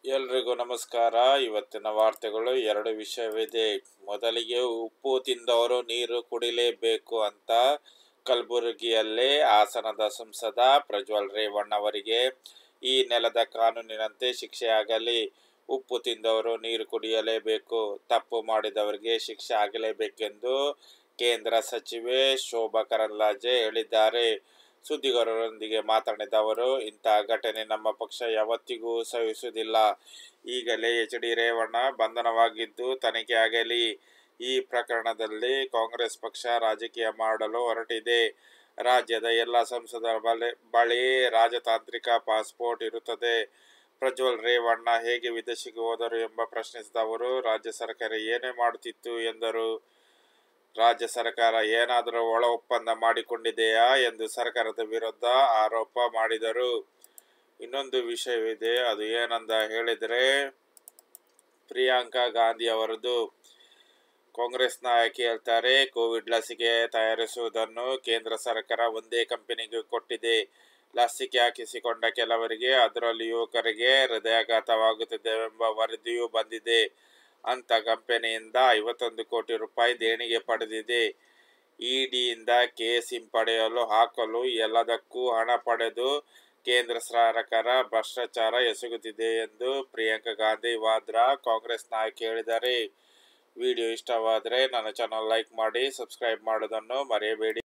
ಎಲ್ರಿಗೂ ನಮಸ್ಕಾರ. ಇವತ್ತಿನ ವಾರ್ತೆಗಳು ಎರಡು ವಿಷಯವಿದೆ. ಮೊದಲಿಗೆ ಉಪ್ಪು ತಿಂದವರು ನೀರು ಕುಡಿಲೇಬೇಕು ಅಂತ ಕಲಬುರಗಿಯಲ್ಲಿ ಹಾಸನದ ಸಂಸದ ಪ್ರಜ್ವಲ್ ರೇವಣ್ಣ ಅವರಿಗೆ ಈ ನೆಲದ ಕಾನೂನಿನಂತೆ ಶಿಕ್ಷೆಯಾಗಲಿ. ಉಪ್ಪು ತಿಂದವರು ನೀರು ಕುಡಿಯಲೇಬೇಕು, ತಪ್ಪು ಮಾಡಿದವರಿಗೆ ಶಿಕ್ಷೆ ಆಗಲೇಬೇಕೆಂದು ಕೇಂದ್ರ ಸಚಿವೆ ಶೋಭಾ ಕರಂದ್ಲಾಜೆ ಹೇಳಿದ್ದಾರೆ. ಸುದ್ದಿಗಾರರೊಂದಿಗೆ ಮಾತನಾಡಿದ ಅವರು, ಇಂತಹ ಘಟನೆ ನಮ್ಮ ಪಕ್ಷ ಯಾವತ್ತಿಗೂ ಸಹಿಸುವುದಿಲ್ಲ. ಈಗಲೇ ಎಚ್.ಡಿ. ರೇವಣ್ಣ ಬಂಧನವಾಗಿದ್ದು ತನಿಖೆ ಆಗಲಿ. ಈ ಪ್ರಕರಣದಲ್ಲಿ ಕಾಂಗ್ರೆಸ್ ಪಕ್ಷ ರಾಜಕೀಯ ಮಾಡಲು ಹೊರಟಿದೆ. ರಾಜ್ಯದ ಎಲ್ಲ ಸಂಸದರ ಬಳಿ ರಾಜತಾಂತ್ರಿಕ ಪಾಸ್ಪೋರ್ಟ್ ಇರುತ್ತದೆ. ಪ್ರಜ್ವಲ್ ರೇವಣ್ಣ ಹೇಗೆ ವಿದೇಶಕ್ಕೆ ಹೋದರು ಎಂಬ ಪ್ರಶ್ನಿಸಿದ ಅವರು, ರಾಜ್ಯ ಸರ್ಕಾರ ಏನೇ ಮಾಡುತ್ತಿತ್ತು ಎಂದರು. ರಾಜ್ಯ ಸರ್ಕಾರ ಏನಾದರೂ ಒಳ ಒಪ್ಪಂದ ಮಾಡಿಕೊಂಡಿದೆಯಾ ಎಂದು ಸರ್ಕಾರದ ವಿರುದ್ಧ ಆರೋಪ ಮಾಡಿದರು. ಇನ್ನೊಂದು ವಿಷಯವಿದೆ, ಅದು ಏನಂದ ಹೇಳಿದರೆ ಪ್ರಿಯಾಂಕಾ ಗಾಂಧಿ ಅವರದು. ಕಾಂಗ್ರೆಸ್ ನಾಯಕಿ ಹೇಳ್ತಾರೆ, ಕೋವಿಡ್ ಲಸಿಕೆ ತಯಾರಿಸುವುದನ್ನು ಕೇಂದ್ರ ಸರ್ಕಾರ ಒಂದೇ ಕಂಪನಿಗೆ ಕೊಟ್ಟಿದೆ. ಲಸಿಕೆ ಹಾಕಿಸಿಕೊಂಡ ಕೆಲವರಿಗೆ, ಅದರಲ್ಲೂ ಯುವಕರಿಗೆ ಹೃದಯಾಘಾತವಾಗುತ್ತಿದೆ ಎಂಬ ವರದಿಯೂ ಬಂದಿದೆ. ಅಂತ ಕಂಪನಿಯಿಂದ 51 ಕೋಟಿ ರೂಪಾಯಿ ದೇಣಿಗೆ ಪಡೆದಿದೆ. ಇಡಿಯಿಂದ ಕೇಸ್ ಹಿಂಪಡೆಯಲು ಹಾಕಲು ಎಲ್ಲದಕ್ಕೂ ಹಣ ಪಡೆದು ಕೇಂದ್ರ ಸರ್ಕಾರ ಭ್ರಷ್ಟಾಚಾರ ಎಸಗುತ್ತಿದೆ ಎಂದು ಪ್ರಿಯಾಂಕಾ ಗಾಂಧಿ ವಾದ್ರಾ ಕಾಂಗ್ರೆಸ್ ನಾಯಕಿ ಹೇಳಿದ್ದಾರೆ. ವಿಡಿಯೋ ಇಷ್ಟವಾದರೆ ನನ್ನ ಚಾನಲ್ ಲೈಕ್ ಮಾಡಿ, ಸಬ್ಸ್ಕ್ರೈಬ್ ಮಾಡೋದನ್ನು ಮರೆಯಬೇಡಿ.